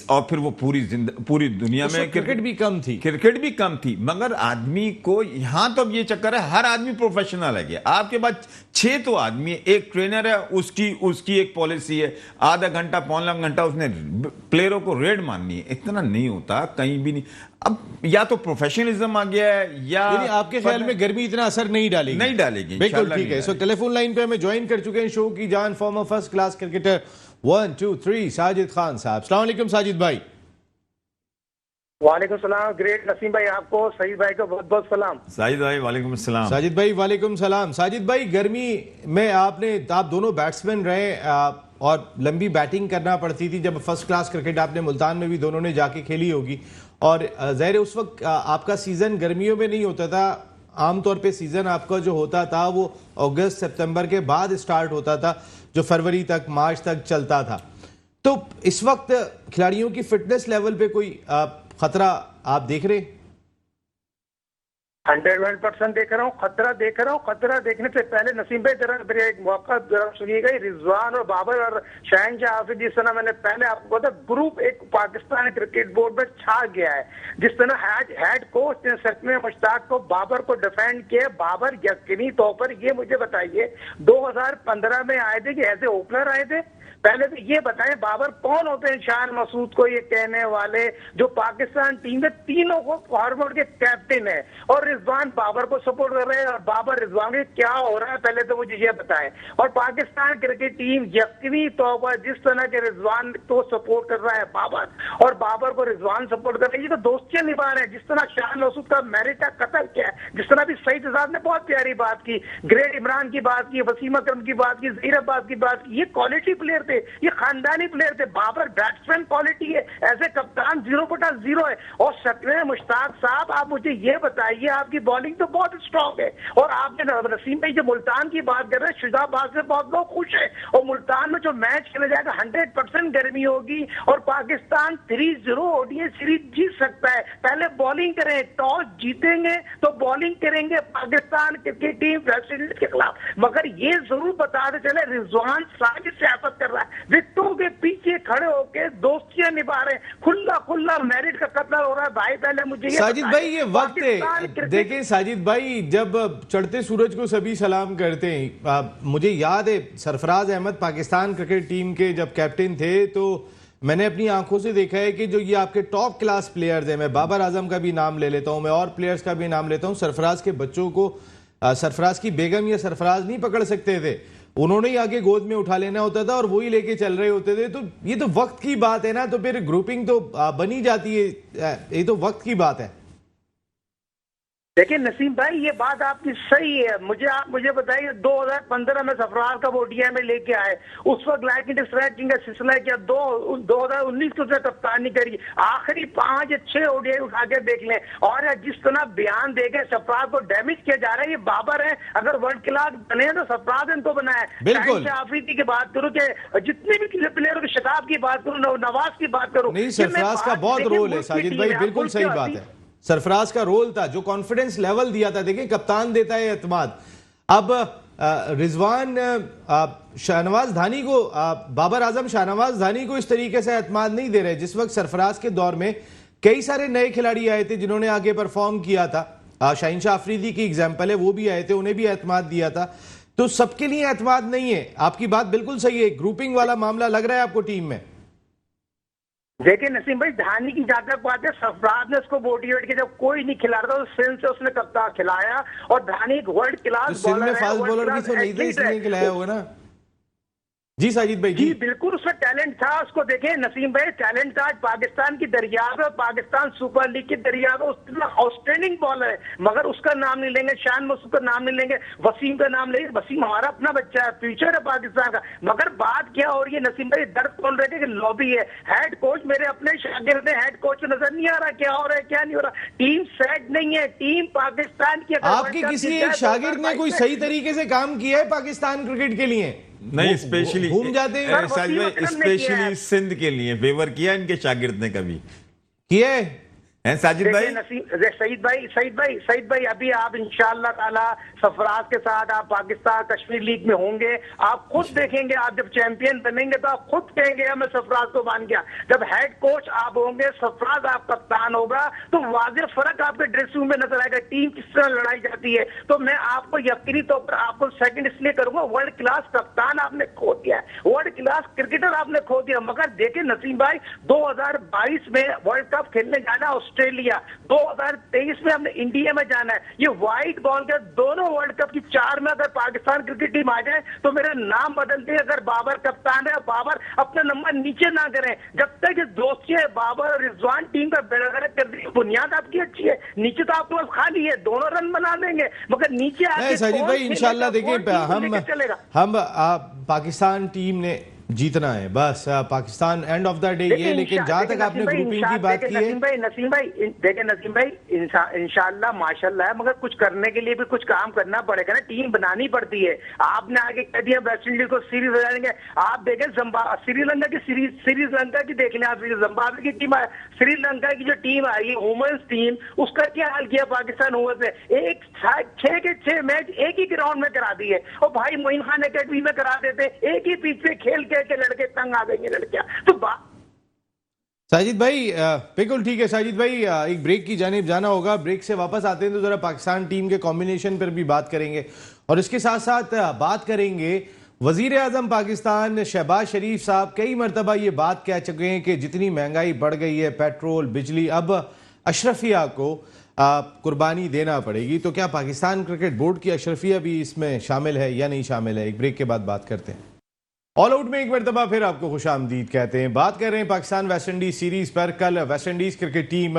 اور پھر وہ پوری دنیا میں کرکٹ بھی کم تھی مگر آدمی کو یہاں تو اب یہ چکر ہے، ہر آدمی پروفیشنل ہے. آپ کے بعد 6 تو آدمی ہے، ایک ٹرینر ہے، اس کی ایک پالیسی ہے، آدھا گھنٹہ پونا گھنٹہ اس نے پلیئروں کو ریڈ ماننی ہے. اتنا نہیں ہوتا کہیں بھی نہیں. اب یا تو پروفیشنلزم آ گیا ہے یا آپ کے خیال میں گرمی اتنا اثر نہیں ڈالے گی. بالکل ٹھیک ہے. اس وقت ٹیلی فون لائن پہ ہمیں جوائن کر چکے ہیں شو کی جان، former first class cricketer 1 2 3 Sajid Khan Sahab. السلام علیکم ساجد بھائی. وعلیکم السلام. گریٹ نسیم بھائی، آپ کو سعید بھائی کو بہت بہت سلام. ساجد بھائی وعلیکم السلام. ساجد بھائی وعلیکم السلام. ساجد بھائی، گرمی میں آپ دونوں بیٹسمین رہے اور لمبی بیٹنگ کرنا پڑتی تھی. جب فرسٹ کلاس کرکٹ آپ نے ملتان میں بھی دونوں نے جا کے کھیلی ہوگی، اور ظاہر اس وقت آپ کا سیزن گرمیوں میں نہیں ہوتا تھا. عام طور پہ سیزن آپ کا جو ہوتا تھا وہ اگست سپتمبر کے بعد اسٹارٹ ہوتا تھا، جو فروری تک مارچ تک چلتا تھا. تو اس وقت کھلاڑیوں کی فٹنس لیول پہ کوئی خطرہ آپ دیکھ رہے ہیں؟ 100% دیکھ رہا ہوں، خطرہ دیکھ رہا ہوں. خطرہ دیکھنے سے پہلے نسیم بھائی ذرا ایک موقع سنیے گا. رضوان اور بابر اور شہنشاہ حافظ، جس طرح میں نے پہلے آپ کو بتا، گروپ ایک پاکستان کرکٹ بورڈ میں چھا گیا ہے. جس طرح ہیڈ کوچ نے سچ مشتاق کو بابر کو ڈیفینڈ کیا. بابر یقینی طور پر یہ مجھے بتائیے 2015 میں آئے تھے کہ ایسے اوپنر آئے تھے؟ پہلے تو یہ بتائیں بابر کون ہوتے ہیں شان مسعود کو یہ کہنے والے جو پاکستان ٹیم میں تینوں کو فارورڈ کے کیپٹن ہے، اور رضوان بابر کو سپورٹ کر رہے ہیں، اور بابر رضوان کے کیا ہو رہا ہے پہلے تو مجھے یہ بتائیں. اور پاکستان کرکٹ ٹیم یقینی طور پر جس طرح کے رضوان کو سپورٹ کر رہا ہے بابر، اور بابر کو رضوان سپورٹ کر رہے ہیں، یہ تو دوستیاں نبھا رہے ہیں. جس طرح شان مسعود کا میرٹ کا قتل کیا ہے، جس طرح بھی سعید صاحب نے بہت پیاری بات کی، گریٹ عمران کی بات کی، وسیم اکرم کی بات کی، ظہیر عباس کی بات کی، یہ کوالٹی پلیئر تھے، یہ خاندانی پلیئر تھے. بابر بیٹسمین کوالٹی ہے، ایسے کپتان 0/0 ہے. اور شکل مشتاق صاحب، آپ مجھے یہ بتائیے، آپ کی بالنگ تو بہت اسٹرانگ ہے، اور آپ نے نسیم بھائی جو ملتان کی بات کر رہے ہیں، شجاع باز سے بہت لوگ خوش ہیں، اور ملتان میں جو میچ کھیلا جائے گا 100% گرمی ہوگی، اور پاکستان 3-0 ODI سیریز جیت سکتا ہے. پہلے بالنگ کریں، ٹاس جیتیں گے تو بالنگ کریں گے Pakistan cricket team West Indies کے خلاف. مگر یہ ضرور بتاتے چلے رضوان ساجد سیاست کر رہا ہے، وکٹوں کے پیچھے کھڑے ہو کے دوستیاں نبھا رہے ہیں، کھلا میرٹ کا قتل ہو رہا ہے. بھائی پہلے مجھے ساجد بھائی یہ وقت ہے، دیکھیں ساجد بھائی، جب چڑھتے سورج کو سبھی سلام کرتے ہیں. مجھے یاد ہے سرفراز احمد پاکستان کرکٹ ٹیم کے جب کیپٹن تھے تو میں نے اپنی آنکھوں سے دیکھا ہے کہ جو یہ آپ کے ٹاپ کلاس پلیئرز ہیں، میں بابر اعظم کا بھی نام لے لیتا ہوں، میں اور پلیئرز کا بھی نام لیتا ہوں، سرفراز کے بچوں کو سرفراز کی بیگم یا سرفراز نہیں پکڑ سکتے تھے، انہوں نے ہی آگے گود میں اٹھا لینا ہوتا تھا اور وہی لے کے چل رہے ہوتے تھے. تو یہ تو وقت کی بات ہے نا، تو پھر گروپنگ تو بنی جاتی ہے، یہ تو وقت کی بات ہے. देखिए नसीम भाई, ये बात आपकी सही है। मुझे बताइए, 2015 में सरफराज का वो ODI में लेके आए, उस वक्त लाइक रैंकिंग का सिलसिला किया, 2019 को उसने कप्तानी करी, आखिरी 5 या 6 ODI उठा के देख लें, और जिस तरह बयान दे के सरफराज को डैमेज किया जा रहा है। ये बाबर है, अगर वर्ल्ड क्लास बने तो सरफराज इनको बनाया है। बिल्कुल। आफरीदी की बात करूँ, कि जितने भी प्लेयर की शताब की बात करूँ, नवाज की बात करूँ, नहीं, सरफराज का बहुत रोल है साजिद भाई, बिल्कुल सही बात है। सरफराज का रोल था, जो कॉन्फिडेंस लेवल दिया था। देखिए, कप्तान देता है एतमाद। अब रिजवान शाहनवाज धानी को, बाबर आजम शाहनवाज धानी को इस तरीके से एतमाद नहीं दे रहे। जिस वक्त सरफराज के दौर में कई सारे नए खिलाड़ी आए थे जिन्होंने आगे परफॉर्म किया था। शाहिनशाह अफरीदी की एग्जाम्पल है, वो भी आए थे, उन्हें भी एतमाद दिया था। तो सबके लिए एतमाद नहीं है। आपकी बात बिल्कुल सही है, ग्रुपिंग वाला मामला लग रहा है आपको टीम में। देखिए नसीम भाई, धानी की जहां तक बात है, सरफराज ने उसको मोटिवेट किया। जब कोई नहीं खिला रहा था, सिंध से उसने कप्तान खिलाया, और धानी एक वर्ल्ड क्लास सिंध में फास्ट बॉलर भी तो नहीं थे, इसलिए खिलाया होगा ना। जी साजिद भाई जी बिल्कुल, उसमें टैलेंट था। उसको देखें नसीम भाई, टैलेंट था। आज पाकिस्तान की दरियाब है, पाकिस्तान सुपर लीग की दरियाब है, उसका आउटस्टैंडिंग बॉलर है, मगर उसका नाम नहीं लेंगे, शान मसूद का नाम नहीं लेंगे, वसीम का नाम लेंगे। वसीम हमारा अपना बच्चा है, फ्यूचर है पाकिस्तान का। मगर बात क्या हो रही है नसीम भाई, दर्द कौन रहे कि लॉबी है। हेड कोच मेरे अपने शागिर्द हैं, हेड कोच को नजर नहीं आ रहा क्या हो रहा है क्या नहीं हो रहा। टीम सेट नहीं है, टीम पाकिस्तान की। आपके किसी एक शागिर्द ने कोई सही तरीके से काम किया है पाकिस्तान क्रिकेट के लिए? नहीं, स्पेशली घूम जाते हैं, स्पेशली सिंध के लिए फेवर किया इनके शागिर्द ने कभी किए हैं साजिद भाई? सईद भाई, अभी आप इंशाअल्लाह ताला सरफराज के साथ आप पाकिस्तान कश्मीर लीग में होंगे, आप खुद देखेंगे। आप जब चैंपियन बनेंगे तो आप खुद कहेंगे मैं सरफराज को मान गया। जब हेड कोच आप होंगे, सरफराज आप कप्तान होगा, तो वाज़ेह फर्क आपके ड्रेसिंग रूम में नजर आएगा, टीम किस तरह लड़ाई जाती है। तो मैं आपको यकीनी तौर पर आपको सेकंड इसलिए करूंगा, वर्ल्ड क्लास कप्तान आपने खो दिया है, वर्ल्ड क्लास क्रिकेटर आपने खो दिया। मगर देखिए नसीम भाई, 2022 में वर्ल्ड कप खेलने जाना ऑस्ट्रेलिया, 2023 में हमने इंडिया में जाना है। ये व्हाइट बॉल के दोनों वर्ल्ड कप की 4 में अगर पाकिस्तान क्रिकेट टीम आ जाए तो मेरा नाम बदल दे। अगर बाबर कप्तान है, बाबर अपना नंबर नीचे ना करें। जब तक ये दोस्ती है, बाबर और रिजवान टीम का बेड़ा गर्क कर दी। बुनियाद आपकी अच्छी है, नीचे तो आपके पास खाली है, दोनों रन बना देंगे, मगर नीचे आके साजिद भाई इंशाल्लाह देखिए, हम पाकिस्तान टीम ने जीतना है बस। Pakistan end of the day ये। लेकिन जहां तक आपने ग्रुपिंग की बात की है नसीम भाई इंशाल्लाह माशाल्लाह है, मगर कुछ करने के लिए भी कुछ काम करना पड़ेगा ना, टीम बनानी पड़ती है। आपने आगे कह दिया वेस्ट इंडीज को सीरीज हो जाएंगे। आप देखें श्रीलंका की श्रीलंका की देख लें आप, जिम्बाब्वे की टीम, श्रीलंका की जो टीम आई है वुमेन्स टीम, उसका क्या हाल किया पाकिस्तान वुमेन्स ने। 6 के 6 मैच एक ही ग्राउंड में करा दिए, और भाई मोइन खान अकेडमी में करा देते, एक ही पिच पे खेल के लड़के तंग आ गए लड़कियां। तो साजिद भाई बिल्कुल ठीक है। साजिद भाई एक ब्रेक की जानिब जाना होगा, ब्रेक से वापस आते हैं तो जरा पाकिस्तान टीम के कॉम्बिनेशन पर भी बात करेंगे, और इसके साथ साथ बात करेंगे वजीर आजम पाकिस्तान शहबाज शरीफ साहब कई मरतबा ये बात कह चुके हैं कि जितनी महंगाई बढ़ गई है, पेट्रोल बिजली, अब अशरफिया को कुर्बानी देना पड़ेगी। तो क्या पाकिस्तान क्रिकेट बोर्ड की अशरफिया भी इसमें शामिल है या नहीं शामिल है? एक ब्रेक के बाद बात करते हैं। ऑल आउट में एक मरतबा फिर आपको खुशामदीद कहते हैं। बात कर रहे हैं पाकिस्तान वेस्ट इंडीज सीरीज पर। कल West Indies cricket team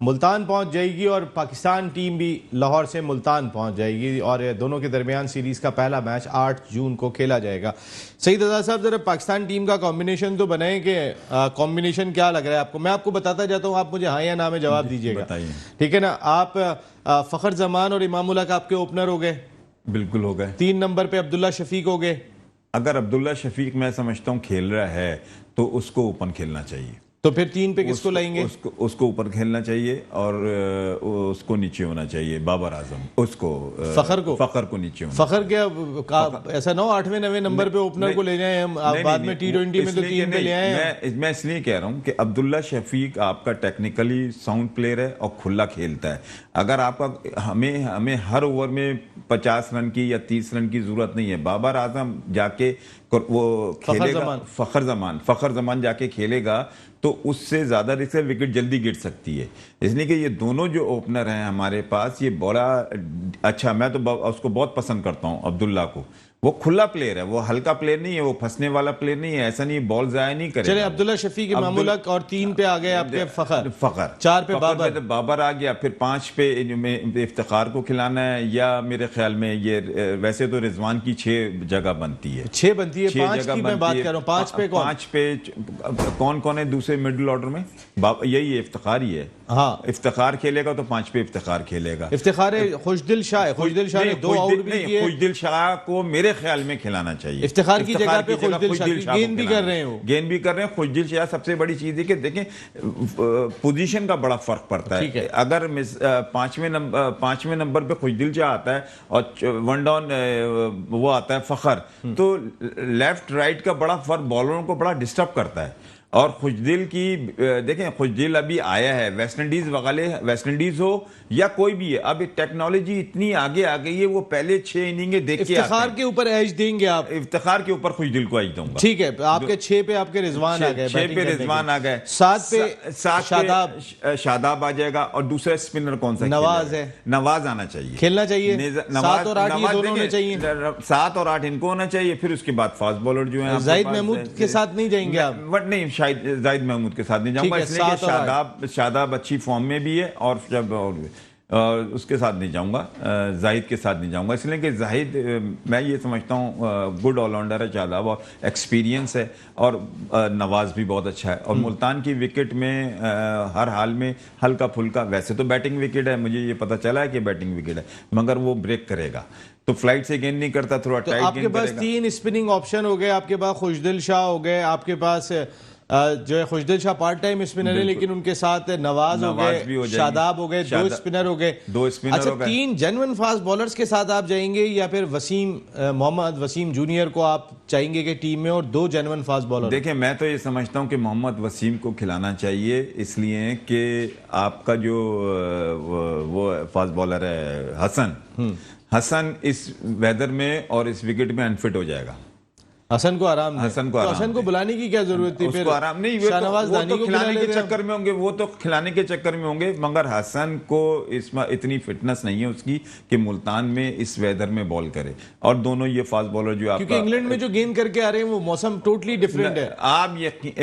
Multan पहुंच जाएगी और पाकिस्तान टीम भी लाहौर से मुल्तान पहुंच जाएगी, और दोनों के दरमियान सीरीज का पहला मैच 8 जून को खेला जाएगा। सईद रज़ा साहब, जरा पाकिस्तान टीम का कॉम्बिनेशन तो बनाए कि कॉम्बिनेशन क्या लग रहा है आपको? मैं आपको बताता जाता हूँ, आप मुझे हाँ या ना में जवाब दीजिएगा, ठीक है ना? आप फखर जमान और इमाम उल हक आपके ओपनर हो गए? बिल्कुल हो गए। 3 नंबर पे अब्दुल्ला शफीक हो गए। अगर अब्दुल्ला शफीक मैं समझता हूँ खेल रहा है तो उसको ओपन खेलना चाहिए। तो फिर 3 पे किसको लाएंगे? उसको ऊपर खेलना चाहिए, और उसको नीचे होना चाहिए बाबर आजम, उसको फखर को नीचे होना। फखर क्या ऐसा ना हो 8वें 9वें नंबर पे ओपनर को ले जाएं हम, बाद में T20 में तो 3 पे ले आए। मैं इसलिए कह रहा हूँ कि अब्दुल्ला शफीक आपका टेक्निकली साउंड प्लेयर है और खुला खेलता है। अगर आपका हमें हर ओवर में 50 रन की या 30 रन की जरूरत नहीं है। बाबर आजम जाके वो खेलेगा, फखर जमान जाके खेलेगा तो उससे ज्यादा रिस्क है, विकेट जल्दी गिर सकती है। इसलिए कि ये दोनों जो ओपनर हैं हमारे पास, ये बड़ा अच्छा, मैं तो उसको बहुत पसंद करता हूँ अब्दुल्ला को। وہ کھلا پلیئر ہے, وہ ہلکا پلیئر نہیں ہے, وہ پھنسنے والا پلیئر نہیں ہے, ایسا نہیں بال ضائع نہیں کرے. چلے عبداللہ شفیق امام الحق اور 3 پہ آ گئے آپ کے فخر, 4 پہ بابر آ گیا, پھر 5 پہ افتخار کو کھلانا ہے, یا میرے خیال میں یہ ویسے تو رضوان کی 6 جگہ بنتی ہے, 6 بنتی ہے, 5 کی میں بات کر رہا ہوں. 5 پہ کون, 5 پہ کون ہے دوسرے مڈل آرڈر میں؟ یہی ہے, افتخار ہی ہے. ہاں افتخار کھیلے گا تو 5 پہ افتخار کھیلے گا. افتخار خوشدل شاہ ہے, خوشدل شاہ نے 2 آؤٹ بھی کیے. خوشدل شاہ کو میرے خیال میں کھلانا چاہیے. افتخار کی جگہ پہ خوشدل شاہ گیند بھی کر رہے ہیں, گیند بھی کر رہے ہیں. خوشدل شاہ سب سے بڑی چیز ہے کہ دیکھیں پوزیشن کا بڑا فرق پڑتا ہے. اگر 5ویں نمبر پہ خوشدل شاہ آتا ہے اور 1 ڈاؤن وہ آتا ہے فخر, تو لیفٹ رائٹ کا بڑا فرق بالروں کو بڑا ڈسٹرب کرتا ہے. اور خوشدل کی دیکھیں, خوشدل ابھی آیا ہے, ویسٹ انڈیز ویسٹ انڈیز ہو یا کوئی بھی ہے, اب ٹیکنالوجی اتنی آگے آ گئی ہے, وہ پہلے 6 اننگیں دیکھ کے افتخار کے اوپر ایج دیں گے آپ؟ افتخار کے اوپر خوشدل کو ایج دوں گا. ٹھیک ہے, آپ کے 6 پہ آپ کے رضوان آ گئے, 6 پہ رضوان آ گئے, 7 پہ شاداب آ جائے گا, اور دوسرا اسپنر کون سا؟ نواز ہے. نواز آنا چاہیے, کھیلنا چاہیے. 7 اور 8 یہ دونوں ہونے چاہیے, 7 اور 8 ان کو ہونا چاہیے. پھر اس کے بعد فاسٹ بولر جو ہیں, زاہد محمود کے ساتھ نہیں جائیں گے آپ؟ بٹ نہیں, شاید زاہد محمود کے ساتھ نہیں جاؤں گا, اس لیے کہ شاداب اچھی فارم میں بھی ہے, اور جب اس کے ساتھ نہیں جاؤں گا, زاہد کے ساتھ نہیں جاؤں گا, اس لیے کہ زاہد میں یہ سمجھتا ہوں گڈ آل راؤنڈر ہے شاداب, اور ایکسپیرینس ہے, اور نواز بھی بہت اچھا ہے. اور ملتان کی وکٹ میں ہر حال میں ہلکا پھلکا, ویسے تو بیٹنگ وکٹ ہے, مجھے یہ پتا چلا ہے کہ بیٹنگ وکٹ ہے, مگر وہ بریک کرے گا تو فلائٹ سے گیند نہیں کرتا, تھوڑا ٹائٹ گیند کرے گا. آپ کے پاس 3 اسپننگ آپشن ہو گئے, آپ کے پاس خوشدل شاہ ہو گئے, آپ کے پاس جو ہے خوشدل شاہ پارٹ ٹائم اسپنر ہے, لیکن ان کے ساتھ نواز ہو گئے, شاداب ہو گئے, 2 اسپنر ہو گئے. اچھا, 3 جینوئن فاسٹ بالرز کے ساتھ آپ جائیں گے, یا پھر محمد وسیم جونیئر کو آپ چاہیں گے کہ ٹیم میں اور 2 جینوئن فاسٹ بالر؟ دیکھیں, میں تو یہ سمجھتا ہوں کہ محمد وسیم کو کھلانا چاہیے, اس لیے کہ آپ کا جو وہ فاسٹ بالر ہے حسن اس ویدر میں اور اس وکٹ میں انفٹ ہو جائے گا. حسن کو آرام دیں. حسن کو بلانے کی کیا ضرورت تھی؟ اس کو آرام نہیں, وہ تو کھلانے کے چکر میں ہوں گے, وہ تو کھلانے کے چکر میں ہوں گے, مگر حسن کو اس میں اتنی فٹنس نہیں ہے اس کی کہ ملتان میں اس ویدر میں بال کرے. اور دونوں یہ فاسٹ بالر جو آپ, کیونکہ انگلینڈ میں جو گیند کر کے آ رہے ہیں وہ موسم ٹوٹلی ڈیفرنٹ ہے. آپ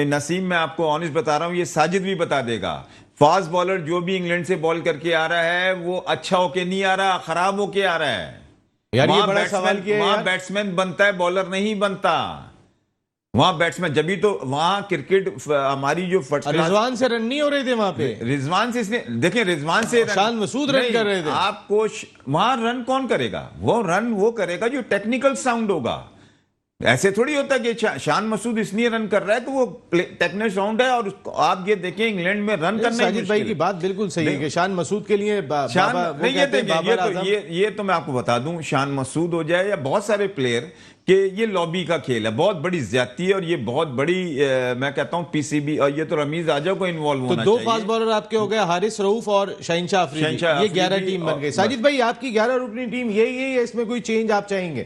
نسیم, میں آپ کو آنیسٹ بتا رہا ہوں, یہ ساجد بھی بتا دے گا, فاسٹ بالر جو بھی انگلینڈ سے بال کر کے آ رہا ہے وہ اچھا ہو کے نہیں آ رہا, خراب ہو کے آ رہا ہے. یار یہ بڑا سوال کیا ہے, وہاں بیٹسمین بنتا ہے, بالر نہیں بنتا. وہاں بیٹسمین, جبھی تو وہاں کرکٹ ہماری جو رضوان سے رن نہیں ہو رہے تھے وہاں پہ, رضوان سے, اس نے دیکھیں رضوان سے شان مسعود رن کر رہے تھے. آپ کو وہاں رن کون کرے گا؟ وہ رن وہ کرے گا جو ٹیکنیکل ساؤنڈ ہوگا. ایسے تھوڑی ہوتا کہ شان مسعود اس لیے رن کر رہا ہے کہ وہ ٹیکنیکل ساؤنڈ ہے, اور آپ یہ دیکھیں انگلینڈ میں رن کرنا. ساجد بھائی کی بات بالکل صحیح ہے کہ شان مسعود کے لیے یہ تو میں آپ کو بتا دوں, شان مسعود ہو جائے یا بہت سارے پلیئر, کہ یہ لابی کا کھیل ہے, بہت بڑی زیادتی ہے, اور یہ بہت بڑی میں کہتا ہوں پی سی بی, اور یہ تو رمیز آجا کو انوالو ہونا چاہیے. تو 2 فاسٹ بالر آپ کے ہو گئے, حارث رؤوف اور شہنشاہ افریدی, یہ 11 ٹیم بن گئی. ساجد بھائی آپ کی 11 رکنی ٹیم یہی ہے, یا اس میں کوئی چینج آپ چاہیں گے؟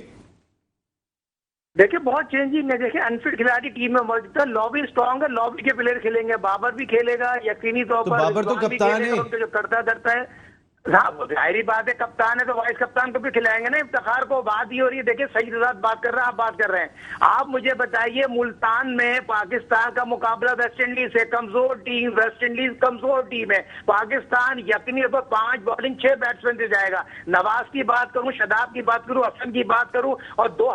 دیکھیں بہت چینجنگ ہے. دیکھیں انفٹ کھلاڑی ٹیم میں موجود ہے, لابی اسٹرانگ ہے, لابی کے پلیئر کھیلیں گے, بابر بھی کھیلے گا یقینی طور پر, بابر تو کپتان ہے, جو کرتا دھرتا ہے. ظاہری بات ہے, کپتان ہے تو وائس کپتان کو بھی کھلائیں گے نا. افتخار کو بات ہی ہو رہی ہے. دیکھیں صحیح ساتھ بات کر رہے ہیں, آپ بات کر رہے ہیں. آپ مجھے بتائیے, ملتان میں پاکستان کا مقابلہ ویسٹ انڈیز سے, کمزور ٹیم, ویسٹ انڈیز کمزور ٹیم ہے. پاکستان یقینی طور پر 5 بالنگ 6 بیٹسمین سے جائے گا. نواز کی بات کروں, شاداب کی بات کروں, حسن کی بات کروں, اور 2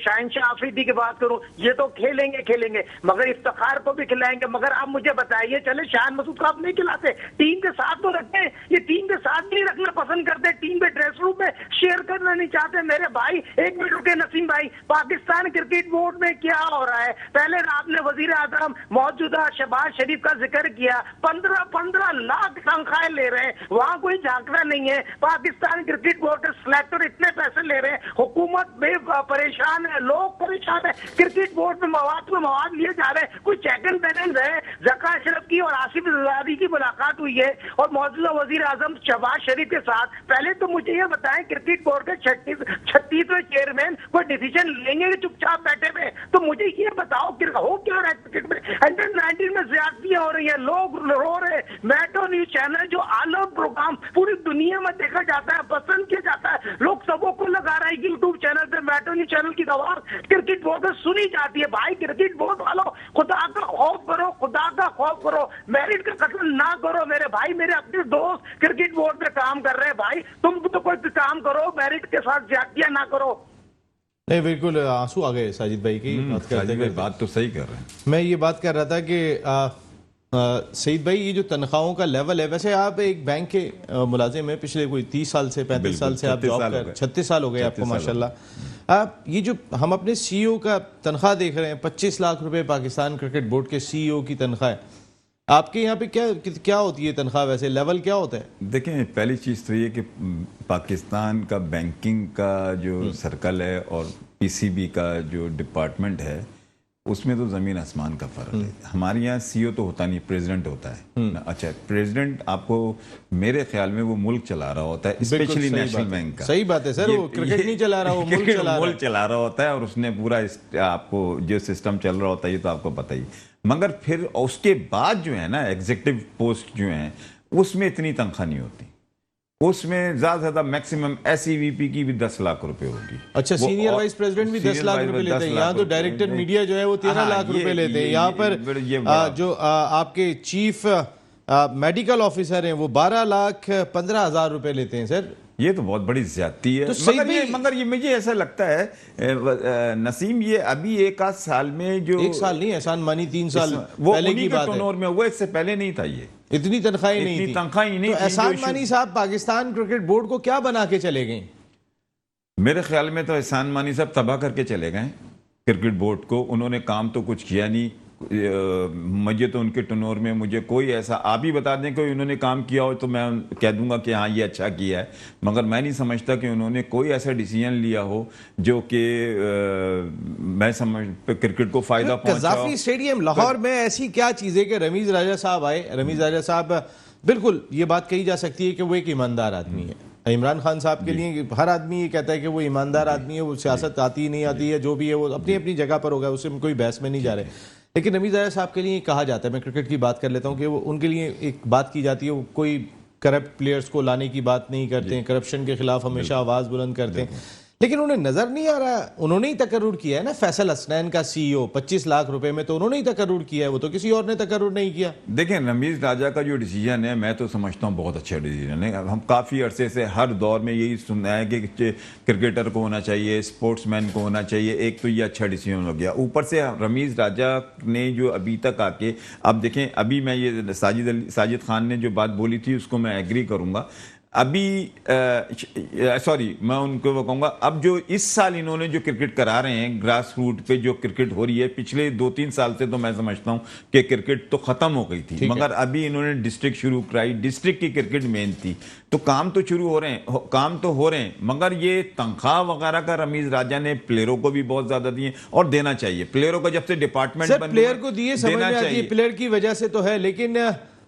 شہنشاہ افریدی کی بات کروں, یہ تو کھیلیں گے, مگر افتخار کو بھی کھلائیں گے. مگر آپ مجھے بتائیے, چلے شان مسعود کو آپ نہیں کھلاتے, ٹیم کے ساتھ تو رکھتے ہیں. یہ ٹیم کے ساتھ نہیں رکھنا پسند کرتے, ٹیم میں ڈریس روم میں شیئر کرنا نہیں چاہتے. میرے بھائی 1 منٹ رکے نسیم بھائی, پاکستان کرکٹ بورڈ میں کیا ہو رہا ہے؟ پہلے آپ نے وزیر اعظم موجودہ شہباز شریف کا ذکر کیا, 15 لاکھ تنخواہیں لے رہے ہیں, وہاں کوئی جھانکنا نہیں ہے. پاکستان کرکٹ بورڈ کے سلیکٹر اتنے پیسے لے رہے ہیں, حکومت میں پریشان ہے, لوگ پریشان ہے, کرکٹ بورڈ میں مواد لیے جا رہے ہیں, کوئی چیک اینڈ بیلنس ہے؟ ذکا اشرف کی اور آصف زرداری کی ملاقات ہوئی ہے, اور موجودہ وزیر اعظم شہباز नवाज शरीफ के साथ, पहले तो मुझे ये बताएं क्रिकेट बोर्ड के 36वें चेयरमैन कोई डिसीजन लेंगे कि चुपचाप बैठे हुए? तो मुझे ये बताओ कि हो क्या रहा है क्रिकेट में? अंडर-19 में ज्यादतियां हो रही है, लोग रो रहे हैं। मेट्रो न्यूज चैनल जो आलम प्रोग्राम पूरी दुनिया में देखा जाता है, पसंद किया जाता है, लोग सबों को लगा रहा है यूट्यूब चैनल पे, मेट्रो न्यूज चैनल की आवाज क्रिकेट बोर्ड में सुनी जाती है। भाई क्रिकेट बोर्ड वालों, खुदा का खौफ करो, खुदा का खौफ करो, मेरिट का कत्ल ना करो मेरे भाई। मेरे अपने दोस्त क्रिकेट बोर्ड में काम कर रहे हैं भाई, तुम तो कोई काम करो, मेरिट के साथ ज्यादतियां ना करो। नहीं, बिल्कुल आंसू आ गए साजिद भाई की बात करते साजिद भाई करते। बात तो सही कर रहे हैं। मैं ये बात कर रहा था कि सईद भाई, ये जो तनख्वाहों का लेवल है, वैसे आप एक बैंक के मुलाजिम हैं, पिछले कोई 30 साल से 35 साल से आप जॉब कर, 36 साल हो गए आपको माशाल्लाह। आप ये जो हम अपने सीईओ का तनख्वाह देख रहे हैं, 25 लाख रुपए पाकिस्तान क्रिकेट बोर्ड के सीईओ की तनख्वाह है, आपके यहाँ पे क्या होती है तनख्वाह? वैसे लेवल क्या होता है? देखें, पहली चीज़ तो ये कि पाकिस्तान का बैंकिंग का जो सर्कल है और पीसीबी का जो डिपार्टमेंट है, उसमें तो ज़मीन आसमान का फ़र्क है। हमारे यहाँ सीईओ तो होता नहीं, प्रेसिडेंट होता है। अच्छा, प्रेसिडेंट आपको, मेरे ख्याल में वो मुल्क चला रहा होता है, स्पेशली नेशनल बैंक का। सही बात है सर, वो क्रिकेट नहीं चला रहा, वो मुल्क चला रहा होता है, और उसने पूरा आपको जो सिस्टम चल रहा होता है ये तो आपको पता ही। मगर फिर उसके बाद जो है ना, एग्जीक्यूटिव पोस्ट जो है, उसमें इतनी तनख्वाह नहीं होती। उसमें ज्यादा से ज्यादा मैक्सिमम एसईवीपी की भी 10 लाख रुपए होगी। अच्छा, सीनियर वाइस प्रेसिडेंट भी 10 लाख रुपए लेते हैं। यहाँ तो डायरेक्टर मीडिया जो है वो 13 लाख रुपए लेते हैं। यहाँ पर जो आपके चीफ मेडिकल ऑफिसर हैं वो 12,15,000 रुपए लेते हैं सर। ये तो बहुत बड़ी ज्यादती है। तो मगर ये मुझे ऐसा लगता है नसीम, ये अभी एक आध साल में जो, एक साल नहीं, एहसान मानी 3 साल वो पहले की बात है में हुआ, इससे पहले नहीं था ये, इतनी तनख्वाही नहीं थी। तनख्वाही नहीं तो एहसान मानी साहब पाकिस्तान क्रिकेट बोर्ड को क्या बना के चले गए? मेरे ख्याल में तो एहसान मानी साहब तबाह करके चले गए क्रिकेट बोर्ड को। उन्होंने काम तो कुछ किया नहीं। मुझे तो उनके टर्नओवर में मुझे कोई ऐसा, आप ही बता दें कि उन्होंने काम किया हो तो मैं कह दूंगा कि हाँ ये अच्छा किया है, मगर मैं नहीं समझता कि उन्होंने कोई ऐसा डिसीजन लिया हो जो कि मैं समझ क्रिकेट को फायदा पहुंचा। कज़ाफी स्टेडियम लाहौर में ऐसी क्या चीज़ है कि रमीज राजा साहब आए? रमीज राजा साहब, बिल्कुल ये बात कही जा सकती है कि वो एक ईमानदार आदमी है। इमरान खान साहब के लिए हर आदमी ये कहता है कि वो ईमानदार आदमी है, वो सियासत आती ही नहीं आती है, जो भी है वो अपनी अपनी जगह पर होगा, उससे कोई बहस में नहीं जा रहे। लेकिन रमीज राजा साहब के लिए कहा जाता है, मैं क्रिकेट की बात कर लेता हूँ, कि वो उनके लिए एक बात की जाती है, वो कोई करप्ट प्लेयर्स को लाने की बात नहीं करते हैं, करप्शन के खिलाफ हमेशा आवाज़ बुलंद करते हैं। लेकिन उन्हें नजर नहीं आ रहा, उन्होंने ही तकर्रुर किया है ना फैसल हसनैन का सीईओ 25 लाख रुपए में, तो उन्होंने ही तकर्रुर किया है, वो तो किसी और ने तकर्रुर नहीं किया। देखें, रमीज राजा का जो डिसीजन है, मैं तो समझता हूँ बहुत अच्छा डिसीजन है। हम काफ़ी अरसे से हर दौर में यही सुनना है कि क्रिकेटर को होना चाहिए, स्पोर्ट्समैन को होना चाहिए। एक तो ये अच्छा डिसीजन हो गया, ऊपर से रमीज राजा ने जो अभी तक आके, अब देखें, अभी मैं ये साजिद खान ने जो बात बोली थी उसको मैं एग्री करूँगा। अभी सॉरी, मैं उनको वो कहूँगा, अब जो इस साल इन्होंने जो क्रिकेट करा रहे हैं, ग्रास रूट पे जो क्रिकेट हो रही है, पिछले 2-3 साल से तो मैं समझता हूँ कि क्रिकेट तो खत्म हो गई थी, मगर अभी इन्होंने डिस्ट्रिक्ट शुरू कराई। डिस्ट्रिक्ट की क्रिकेट मेन थी, तो काम तो शुरू हो रहे हैं, काम तो हो रहे हैं, मगर ये तनख्वाह वगैरह का रमीज राजा ने प्लेयरों को भी बहुत ज्यादा दिए, और देना चाहिए प्लेयरों को। जब से डिपार्टमेंट प्लेयर को दिए समझ में आती है, प्लेयर की वजह से तो है, लेकिन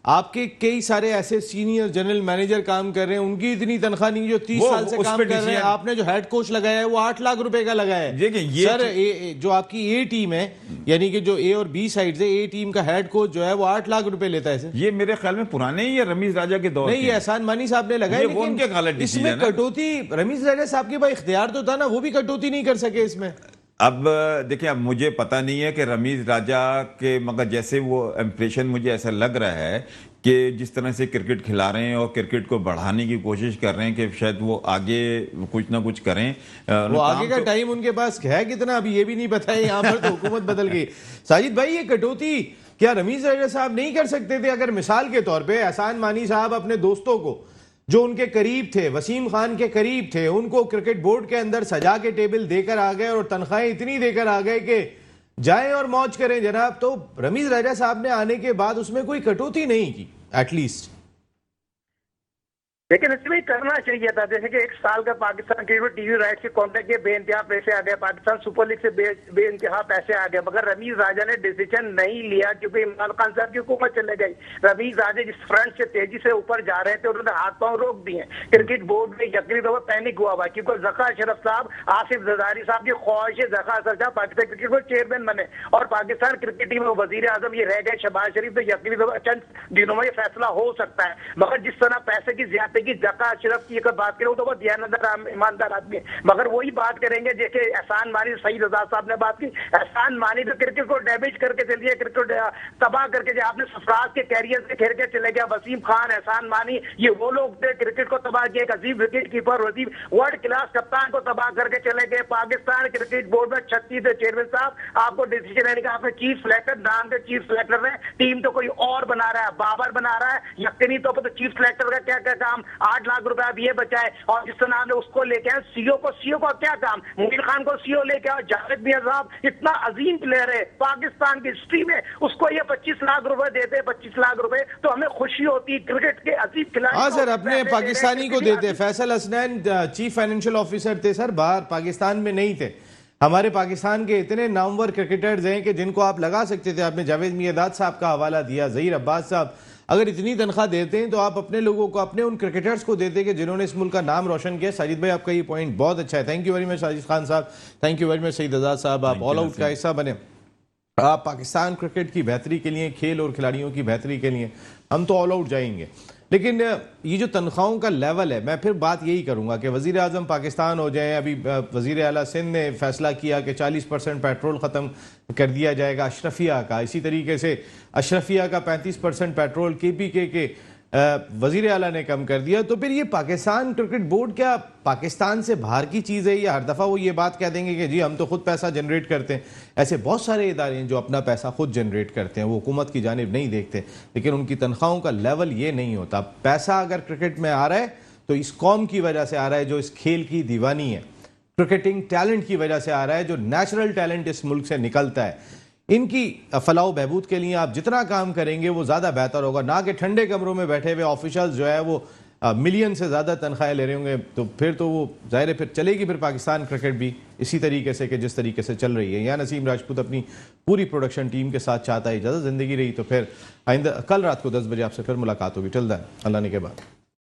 आपके कई सारे ऐसे सीनियर जनरल मैनेजर काम कर रहे हैं, उनकी इतनी तनख्वाह नहीं जो 30 साल से काम कर रहे हैं। आपने जो हेड कोच लगाया है वो 8 लाख रुपए का लगाया है। सर, जो आपकी ए टीम है, यानी कि जो ए और बी साइड से ए टीम का हेड कोच जो है वो 8 लाख रुपए लेता है सर। ये मेरे ख्याल में पुराने ही है, रमीज राजा के दौर नहीं, ये एहसान मानी साहब ने लगाया, लेकिन इसमें कटौती रमीज राजा साहब के पास इख्तियार तो था ना, वो भी कटौती नहीं कर सके इसमें। अब देखिए, अब मुझे पता नहीं है कि रमीज राजा के, मगर जैसे वो इंप्रेशन मुझे ऐसा लग रहा है कि जिस तरह से क्रिकेट खिला रहे हैं और क्रिकेट को बढ़ाने की कोशिश कर रहे हैं कि शायद वो आगे कुछ ना कुछ करें। वो आगे का टाइम उनके पास है कितना, अभी ये भी नहीं पता है। यहाँ पर तो हुकूमत बदल गई। साजिद भाई, ये कटौती क्या रमीज राजा साहब नहीं कर सकते थे? अगर मिसाल के तौर पर एहसान मानी साहब अपने दोस्तों को जो उनके करीब थे, वसीम खान के करीब थे, उनको क्रिकेट बोर्ड के अंदर सजा के टेबल देकर आ गए और तनख्वाहें इतनी देकर आ गए कि जाएं और मौज करें जनाब, तो रमीज राजा साहब ने आने के बाद उसमें कोई कटौती नहीं की एटलीस्ट। लेकिन इसमें करना चाहिए था, जैसे कि 1 साल का पाकिस्तान के टीवी राइट से कॉन्ट्रैक्ट के बेइंतहा पैसे आ गए, पाकिस्तान सुपर लीग से बेइंतहा पैसे आ गए, मगर रमीज राजा ने डिसीजन नहीं लिया क्योंकि इमरान खान साहब की हुकूमत चले गई। रमीज राजा जिस फ्रंट से तेजी से ऊपर जा रहे थे उन्होंने हाथ पांव रोक दिए। क्रिकेट बोर्ड में यकीनी तौर पर पैनिक हुआ क्योंकि जका अशरफ साहब, आसिफ जरदारी साहब की ख्वाहिश है जका अशरफ साहब पाकिस्तान क्रिकेट बोर्ड चेयरमैन बने और पाकिस्तान क्रिकेट टीम में वजीर आजम ये रह गए शहबाज शरीफ, तो यकीनी तौर पर चंद दिनों में ये फैसला हो सकता है। मगर जिस तरह पैसे की ज्यादती की जका अशरफ की अगर बात करें तो वो दयानंदर ईमानदार आदमी है, मगर वही बात करेंगे जैसे एहसान मानी, सईद रजा साहब ने बात की, एहसान मानी तो क्रिकेट को डैमेज करके चलिए, क्रिकेट तबाह करके आपने सरफराज के कैरियर से खेल के चले गया। वसीम खान, एहसान मानी, ये वो लोग थे क्रिकेट को तबाह किए। एक अजीब wicket keeper, Wasim world class कप्तान को तबाह करके चले गए। पाकिस्तान क्रिकेट बोर्ड में 36 चेयरमैन साहब, आपको डिसीजन लेने का, आपने चीफ सिलेक्टर नाम के चीफ सिलेक्टर ने टीम तो कोई और बना रहा है, बाबर बना रहा है। यकीनी तौर पर तो चीफ सिलेक्टर का क्या क्या काम, 8 लाख रुपए अब ये बचाए और जिस तरह ने उसको लेके आए सीओ को क्या काम, मुनीर खान को सीओ लेके आओ। जावेद मियां साहब इतना अजीम प्लेयर है पाकिस्तान की हिस्ट्री में, उसको ये 25 लाख रुपए देते, 25 लाख रुपए तो हमें खुशी होती। क्रिकेट के अजीम खिलाड़ी, हाँ सर, अपने पाकिस्तानी को देते। Faisal Hasnain chief financial officer थे सर, बाहर पाकिस्तान में नहीं थे। हमारे पाकिस्तान के इतने नामवर क्रिकेटर्स हैं कि जिनको आप लगा सकते थे। आपने जावेद मियादाद साहब का हवाला दिया, ज़हीर अब्बास साहब, अगर इतनी तनख्वाह देते हैं तो आप अपने लोगों को, अपने उन क्रिकेटर्स को देते कि जिन्होंने इस मुल्क का नाम रोशन किया। साजिद भाई, आपका ये पॉइंट बहुत अच्छा है, thank you very much Sajid Khan साहब, thank you very much Saeed Azad साहब, आप ऑल आउट का हिस्सा बने। आप पाकिस्तान क्रिकेट की बेहतरी के लिए, खेल और खिलाड़ियों की बेहतरी के लिए हम तो ऑल आउट जाएंगे, लेकिन ये जो तनख्वाहों का लेवल है, मैं फिर बात यही करूंगा कि वज़ीर आज़म पाकिस्तान हो जाए। अभी वज़ीर आला सिंध ने फैसला किया कि 40% पेट्रोल ख़त्म कर दिया जाएगा अशरफिया का। इसी तरीके से अशरफिया का 35% पेट्रोल KPK के वज़ीर आला ने कम कर दिया। तो फिर ये पाकिस्तान क्रिकेट बोर्ड क्या पाकिस्तान से बाहर की चीज़ है? या हर दफ़ा वो ये बात कह देंगे कि जी हम तो खुद पैसा जनरेट करते हैं। ऐसे बहुत सारे इदारे हैं जो अपना पैसा खुद जनरेट करते हैं, वो हुकूमत की जानिब नहीं देखते, लेकिन उनकी तनख्वाहों का लेवल ये नहीं होता। पैसा अगर क्रिकेट में आ रहा है तो इस कौम की वजह से आ रहा है जो इस खेल की दीवानी है, क्रिकेटिंग टैलेंट की वजह से आ रहा है, जो नेचुरल टैलेंट इस मुल्क से निकलता है। इनकी फलाह बहबूद के लिए आप जितना काम करेंगे वो ज़्यादा बेहतर होगा, ना कि ठंडे कमरों में बैठे हुए ऑफिशियल्स जो है वो मिलियन से ज़्यादा तनख्वाहें ले रहे होंगे। तो फिर तो वो ज़ाहिर है फिर चलेगी फिर पाकिस्तान क्रिकेट भी इसी तरीके से कि जिस तरीके से चल रही है। यहाँ नसीम राजपूत अपनी पूरी प्रोडक्शन टीम के साथ चाहता है इजाज़त, ज़िंदगी रही तो फिर आइंदा कल रात को 10 बजे आपसे फिर मुलाकात होगी। टिल देन अल्लाह ने के बाद।